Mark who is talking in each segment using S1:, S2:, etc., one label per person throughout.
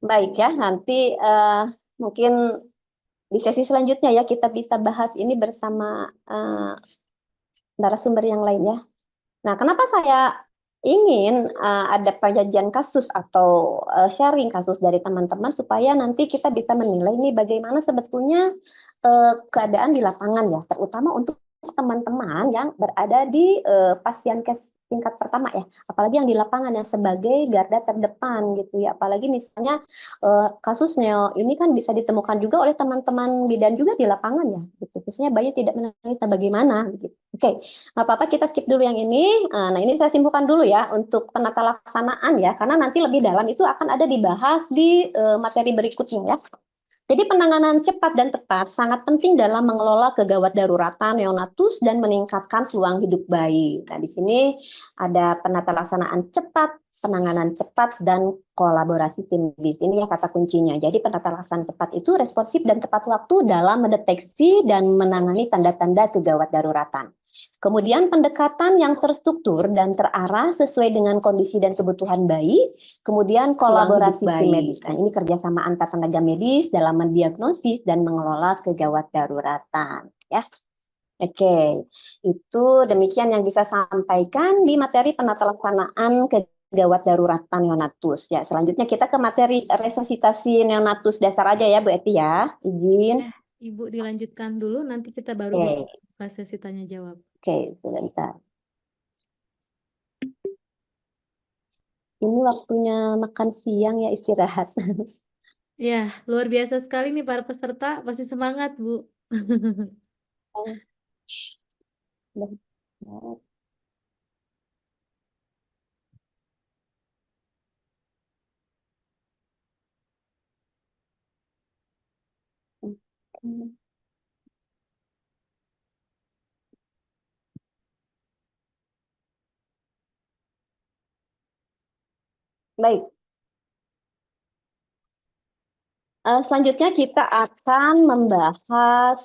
S1: Baik ya, nanti mungkin di sesi selanjutnya ya kita bisa bahas ini bersama narasumber yang lain ya. Nah, kenapa saya ingin ada penyajian kasus atau sharing kasus dari teman-teman supaya nanti kita bisa menilai nih bagaimana sebetulnya keadaan di lapangan ya, terutama untuk teman-teman yang berada di pasien kes tingkat pertama ya, apalagi yang di lapangan yang sebagai garda terdepan gitu ya, apalagi misalnya kasusnya ini kan bisa ditemukan juga oleh teman-teman bidan juga di lapangan ya, gitu. Misalnya bayi tidak menangis, nah bagaimana? Gitu. Oke, nggak apa-apa kita skip dulu yang ini. Nah, ini saya simpulkan dulu ya untuk penata laksanaan ya, karena nanti lebih dalam itu akan ada dibahas di materi berikutnya ya. Jadi penanganan cepat dan tepat sangat penting dalam mengelola kegawat daruratan neonatus dan meningkatkan peluang hidup bayi. Nah, di sini ada penata laksanaan cepat, penanganan cepat, dan kolaborasi tim medis. Ini ya kata kuncinya. Jadi penata laksanaan cepat itu responsif dan tepat waktu dalam mendeteksi dan menangani tanda-tanda kegawat daruratan. Kemudian pendekatan yang terstruktur dan terarah sesuai dengan kondisi dan kebutuhan bayi. Kemudian kolaborasi tim medis. Nah, ini kerjasama antar tenaga medis dalam mendiagnosis dan mengelola kegawat daruratan. Ya, oke. Itu demikian yang bisa sampaikan di materi penata laksanaan kegawat daruratan neonatus. Ya, selanjutnya kita ke materi resusitasi neonatus dasar aja ya, Bu Eti ya. Izin.
S2: Ibu dilanjutkan dulu, nanti kita baru bisa
S1: Oke,
S2: buka sesi tanya jawab.
S1: oke, sebentar. Ini waktunya makan siang ya, istirahat.
S2: Ya, luar biasa sekali nih para peserta, pasti semangat, Bu.
S1: Baik, selanjutnya kita akan membahas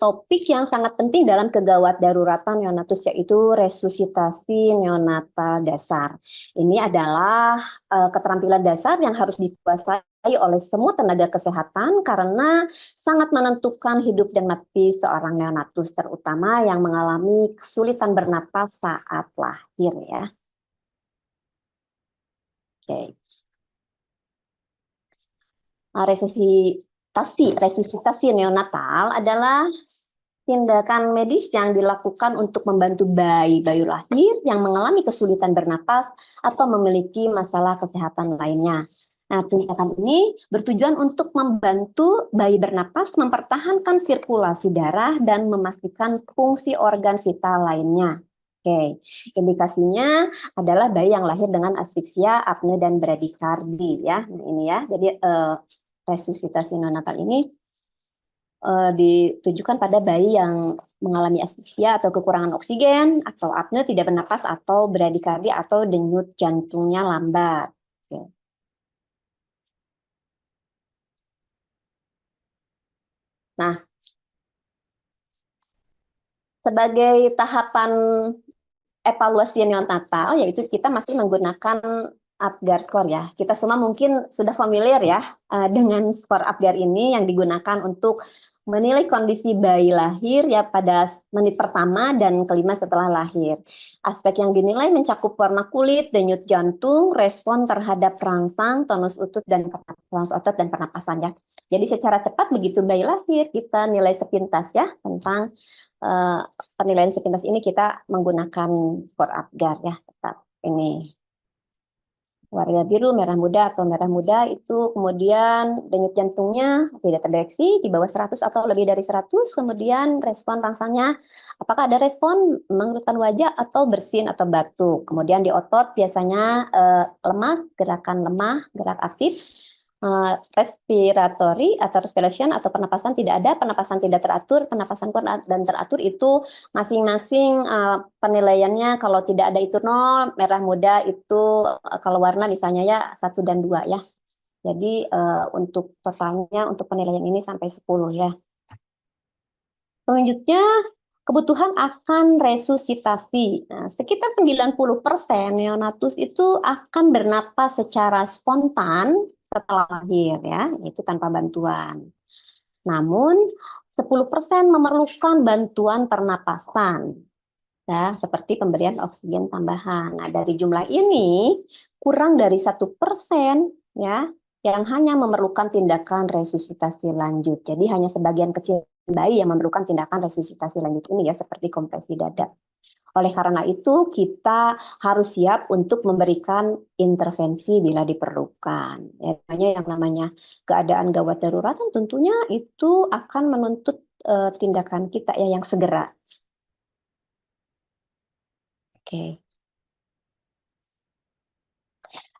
S1: topik yang sangat penting dalam kegawat daruratan neonatus yaitu resusitasi neonatal dasar. Ini adalah keterampilan dasar yang harus dikuasai oleh semua tenaga kesehatan karena sangat menentukan hidup dan mati seorang neonatus, terutama yang mengalami kesulitan bernapas saat lahir ya. Oke. Resusitasi neonatal adalah tindakan medis yang dilakukan untuk membantu bayi lahir yang mengalami kesulitan bernapas atau memiliki masalah kesehatan lainnya. Nah, tindakan ini bertujuan untuk membantu bayi bernapas, mempertahankan sirkulasi darah, dan memastikan fungsi organ vital lainnya. Oke, indikasinya adalah bayi yang lahir dengan asfiksia, apne, dan bradikardi ya. Nah, ini ya. Jadi resusitasi neonatal ini ditujukan pada bayi yang mengalami asfiksia atau kekurangan oksigen, atau apne tidak bernapas, atau bradikardi atau denyut jantungnya lambat. Oke. Nah, sebagai tahapan evaluasi neonatal, yaitu kita masih menggunakan Apgar score ya. Kita semua mungkin sudah familiar ya dengan skor Apgar ini yang digunakan untuk menilai kondisi bayi lahir ya pada menit pertama dan kelima setelah lahir. Aspek yang dinilai mencakup warna kulit, denyut jantung, respon terhadap rangsang, tonus otot dan pernapasan ya. Jadi secara cepat begitu bayi lahir kita nilai sepintas ya tentang penilaian sepintas ini kita menggunakan skor Apgar ya tetap ini warna biru, merah muda atau merah muda itu kemudian denyut jantungnya tidak terdeteksi di bawah 100 atau lebih dari 100, kemudian respon rangsangnya apakah ada respon mengerutkan wajah atau bersin atau batuk. Kemudian di otot biasanya lemah, gerakan lemah, gerak aktif, respiratory atau respiration atau pernapasan tidak ada, pernapasan tidak teratur, pernapasan kuat dan teratur itu masing-masing penilaiannya kalau tidak ada itu 0, merah muda itu kalau warna misalnya ya 1 dan 2 ya. Jadi untuk totalnya untuk penilaian ini sampai 10 ya. Selanjutnya kebutuhan akan resusitasi. Nah, sekitar 90% neonatus itu akan bernapas secara spontan setelah lahir ya, itu tanpa bantuan. Namun 10% memerlukan bantuan pernapasan, ya, seperti pemberian oksigen tambahan. Nah, dari jumlah ini kurang dari 1% ya yang hanya memerlukan tindakan resusitasi lanjut. Jadi hanya sebagian kecil bayi yang memerlukan tindakan resusitasi lanjut ini ya, seperti kompresi dada. Oleh karena itu, kita harus siap untuk memberikan intervensi bila diperlukan. Ya, yang namanya keadaan gawat daruratan tentunya itu akan menuntut tindakan kita ya yang segera. Oke.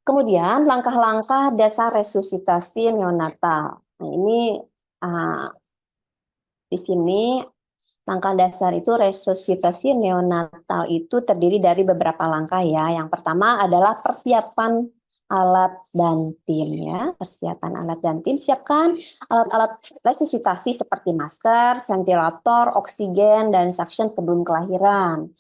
S1: Kemudian langkah-langkah dasar resusitasi neonatal. Nah, ini di sini langkah dasar itu resusitasi neonatal itu terdiri dari beberapa langkah ya. Yang pertama adalah persiapan alat dan tim ya. Persiapan alat dan tim, siapkan alat-alat resusitasi seperti masker, ventilator, oksigen, dan suction sebelum kelahiran.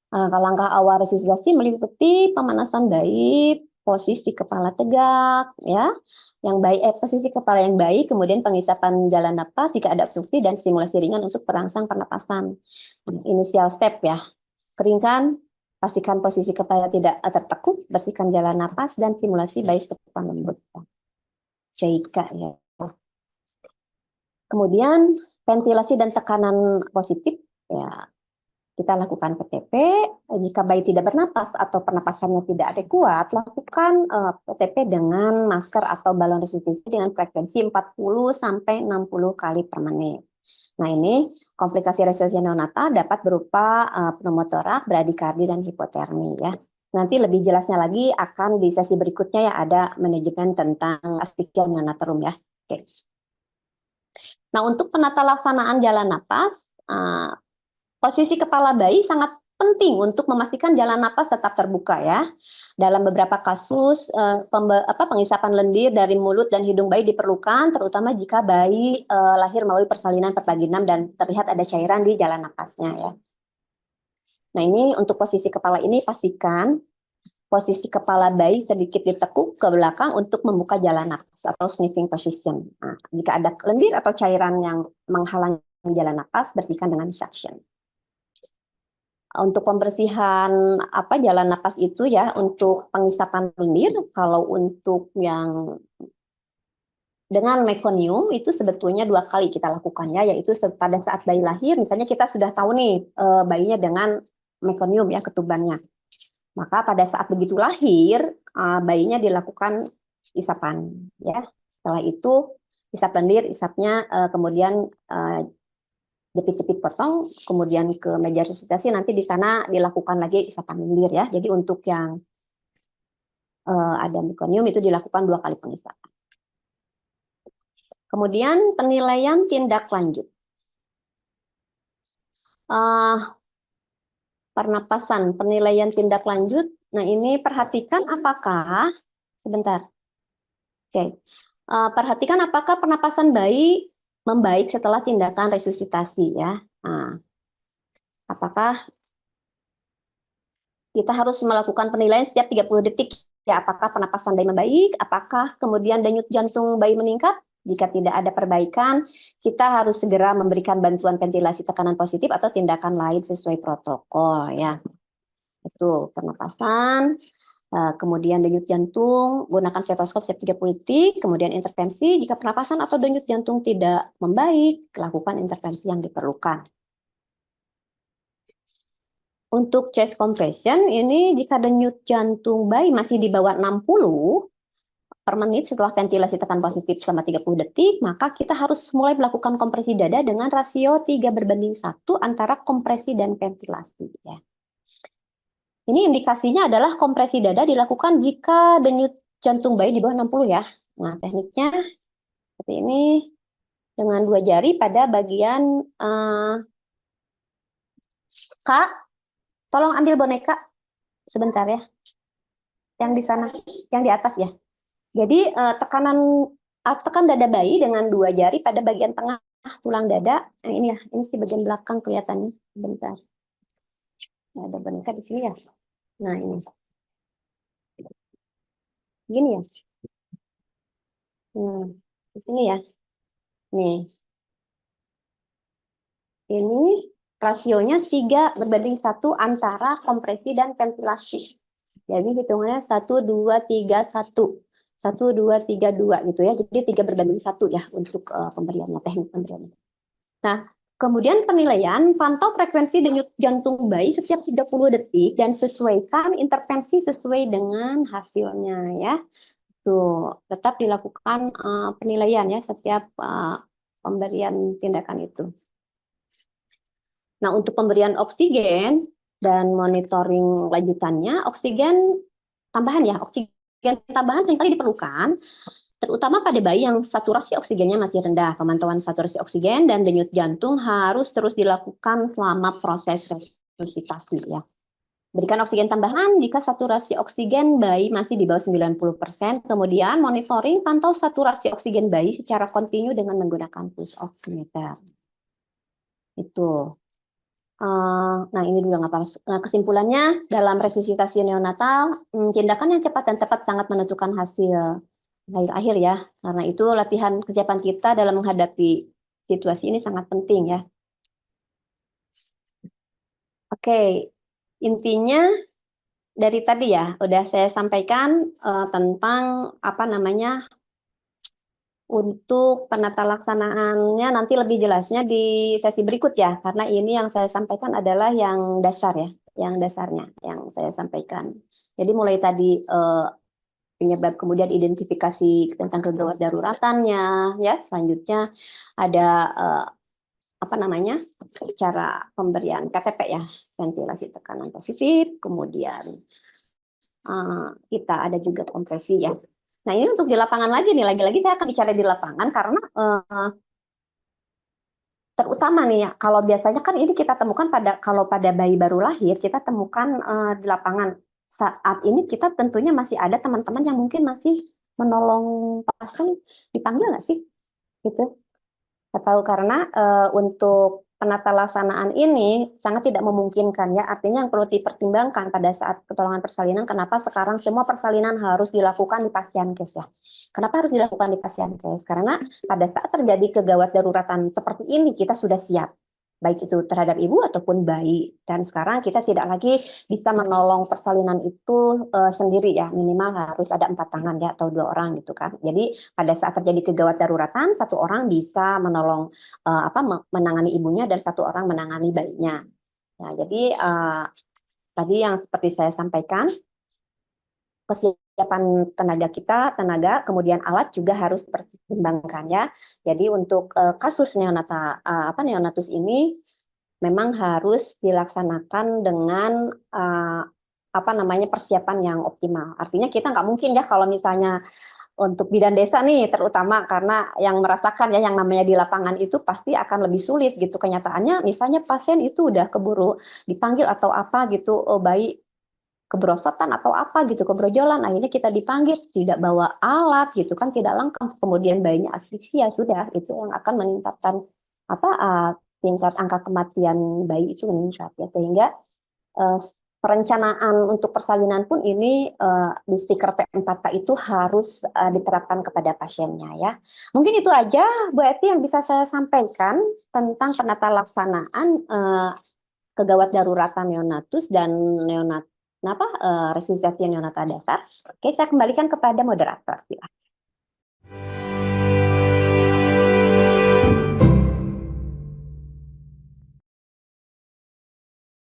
S1: Langkah-langkah awal resusitasi meliputi pemanasan bayi, posisi kepala tegak, ya, yang baik, posisi kepala yang baik, kemudian pengisapan jalan napas jika ada obstruksi dan stimulasi ringan untuk perangsang pernapasan. Inisial step ya, keringkan, pastikan posisi kepala tidak tertekuk, bersihkan jalan napas dan simulasi bayi setepan lembut. Jaika ya. Kemudian ventilasi dan tekanan positif ya. Kita lakukan PTP, jika bayi tidak bernapas atau pernapasannya tidak adekuat, lakukan PTP dengan masker atau balon resusitasi dengan frekuensi 40 sampai 60 kali per menit. Nah, ini komplikasi resusitasi neonatal dapat berupa pneumotorak, bradikardi, dan hipotermi ya. Nanti lebih jelasnya lagi akan di sesi berikutnya ya, ada manajemen tentang asfixia neonatorum ya. Oke. Nah, untuk penata laksanaan jalan napas, posisi kepala bayi sangat penting untuk memastikan jalan napas tetap terbuka ya. Dalam beberapa kasus pengisapan lendir dari mulut dan hidung bayi diperlukan, terutama jika bayi lahir melalui persalinan pervaginam dan terlihat ada cairan di jalan napasnya ya. Nah, ini untuk posisi kepala ini pastikan posisi kepala bayi sedikit ditekuk ke belakang untuk membuka jalan napas atau sniffing position. Nah, jika ada lendir atau cairan yang menghalangi jalan napas, bersihkan dengan suction. Untuk pembersihan jalan napas itu ya, untuk pengisapan lendir, kalau untuk yang dengan mekonium itu sebetulnya 2 kali kita lakukan ya, yaitu pada saat bayi lahir, misalnya kita sudah tahu nih bayinya dengan mekonium ya ketubannya. Maka pada saat begitu lahir, bayinya dilakukan isapan ya. Setelah itu isap lendir, isapnya kemudian jepit-jepit potong, kemudian ke meja resusitasi, nanti di sana dilakukan lagi isapan lendir ya. Jadi untuk yang ada mekonium itu dilakukan 2 kali pengisapan. Kemudian penilaian tindak lanjut. Pernapasan, penilaian tindak lanjut. Nah, ini perhatikan apakah, sebentar. Oke. Perhatikan apakah pernapasan bayi membaik setelah tindakan resusitasi ya. Nah, apakah kita harus melakukan penilaian setiap 30 detik ya, apakah pernapasan bayi membaik, apakah kemudian denyut jantung bayi meningkat. Jika tidak ada perbaikan, kita harus segera memberikan bantuan ventilasi tekanan positif atau tindakan lain sesuai protokol ya. Itu pernapasan, kemudian denyut jantung, gunakan stetoskop setiap 30 detik, kemudian intervensi jika pernapasan atau denyut jantung tidak membaik, lakukan intervensi yang diperlukan. Untuk chest compression, ini jika denyut jantung bayi masih di bawah 60 per menit setelah ventilasi tekan positif selama 30 detik, maka kita harus mulai melakukan kompresi dada dengan rasio 3:1 antara kompresi dan ventilasi. Ya. Ini indikasinya adalah kompresi dada dilakukan jika denyut jantung bayi di bawah 60 ya. Nah, tekniknya seperti ini dengan 2 jari pada bagian Kak, tolong ambil boneka sebentar ya. Yang di sana, yang di atas ya. Jadi tekan dada bayi dengan 2 jari pada bagian tengah tulang dada. Nah, ini ya, ini sih bagian belakang kelihatannya. Bentar. Nah, ada boneka di sini ya. Nah, ini. Gini ya. Di sini ya. Nih, ini rasionya 3:1 antara kompresi dan ventilasi. Jadi hitungannya 1, 2, 3, 1. 1, 2, 3, 2 gitu ya. Jadi 3:1 ya untuk pemberiannya, teknik pemberiannya. Nah, kemudian penilaian, pantau frekuensi denyut jantung bayi setiap 30 detik dan sesuaikan intervensi sesuai dengan hasilnya ya. Tuh, tetap dilakukan penilaian ya setiap pemberian tindakan itu. Nah, untuk pemberian oksigen dan monitoring lanjutannya, oksigen tambahan ya, oksigen tambahan seringkali diperlukan, terutama pada bayi yang saturasi oksigennya masih rendah. Pemantauan saturasi oksigen dan denyut jantung harus terus dilakukan selama proses resusitasi ya. Berikan oksigen tambahan jika saturasi oksigen bayi masih di bawah 90%. Kemudian monitoring pantau saturasi oksigen bayi secara kontinu dengan menggunakan pulse oximeter. Itu. Nah, ini dulu nggak apa-apa. Nah, kesimpulannya, dalam resusitasi neonatal, tindakan yang cepat dan tepat sangat menentukan hasil akhir-akhir ya. Karena itu latihan kesiapan kita dalam menghadapi situasi ini sangat penting ya. Oke, intinya dari tadi ya, udah saya sampaikan tentang apa namanya, untuk penata laksanaannya nanti lebih jelasnya di sesi berikut ya, karena ini yang saya sampaikan adalah yang dasar ya, yang dasarnya yang saya sampaikan. Jadi mulai tadi penyebab, kemudian identifikasi tentang kegawat daruratannya, ya selanjutnya ada apa namanya, cara pemberian KTP ya, ventilasi tekanan positif, kemudian kita ada juga kompresi ya. Nah, ini untuk di lapangan lagi nih, lagi-lagi saya akan bicara di lapangan karena terutama nih ya, kalau biasanya kan ini kita temukan kalau pada bayi baru lahir, kita temukan di lapangan. Saat ini kita tentunya masih ada teman-teman yang mungkin masih menolong pasien, dipanggil nggak sih? Gitu. Saya tahu karena untuk penata laksanaan ini sangat tidak memungkinkan ya. Artinya yang perlu dipertimbangkan pada saat pertolongan persalinan, kenapa sekarang semua persalinan harus dilakukan di pasien case ya. Kenapa harus dilakukan di pasien case? Karena pada saat terjadi kegawat daruratan seperti ini kita sudah siap. Baik itu terhadap ibu ataupun bayi. Dan sekarang kita tidak lagi bisa menolong persalinan itu sendiri ya. Minimal harus ada 4 tangan ya atau 2 orang gitu kan. Jadi pada saat terjadi kegawat daruratan, 1 orang bisa menolong menangani ibunya dan 1 orang menangani bayinya. Ya, jadi tadi yang seperti saya sampaikan, kesiapan tenaga, kemudian alat juga harus dipertimbangkan ya. Jadi untuk kasus neonatus ini memang harus dilaksanakan dengan persiapan yang optimal. Artinya kita nggak mungkin ya kalau misalnya untuk bidan desa nih, terutama karena yang merasakan ya yang namanya di lapangan itu pasti akan lebih sulit gitu. Kenyataannya misalnya pasien itu udah keburu dipanggil atau apa gitu, bayi keberosotan atau apa gitu, kebrojolan, akhirnya kita dipanggil tidak bawa alat gitu kan, tidak lengkap, kemudian bayinya asfiksia, sudah itu yang akan meningkatkan tingkat angka kematian bayi itu meningkat ya, sehingga perencanaan untuk persalinan pun ini di stiker P4K itu harus diterapkan kepada pasiennya ya. Mungkin itu aja Bu Eti yang bisa saya sampaikan tentang penata laksanaan kegawat daruratan neonatus dan resusitasi neonatal dasar. Oke, saya kembalikan kepada moderator.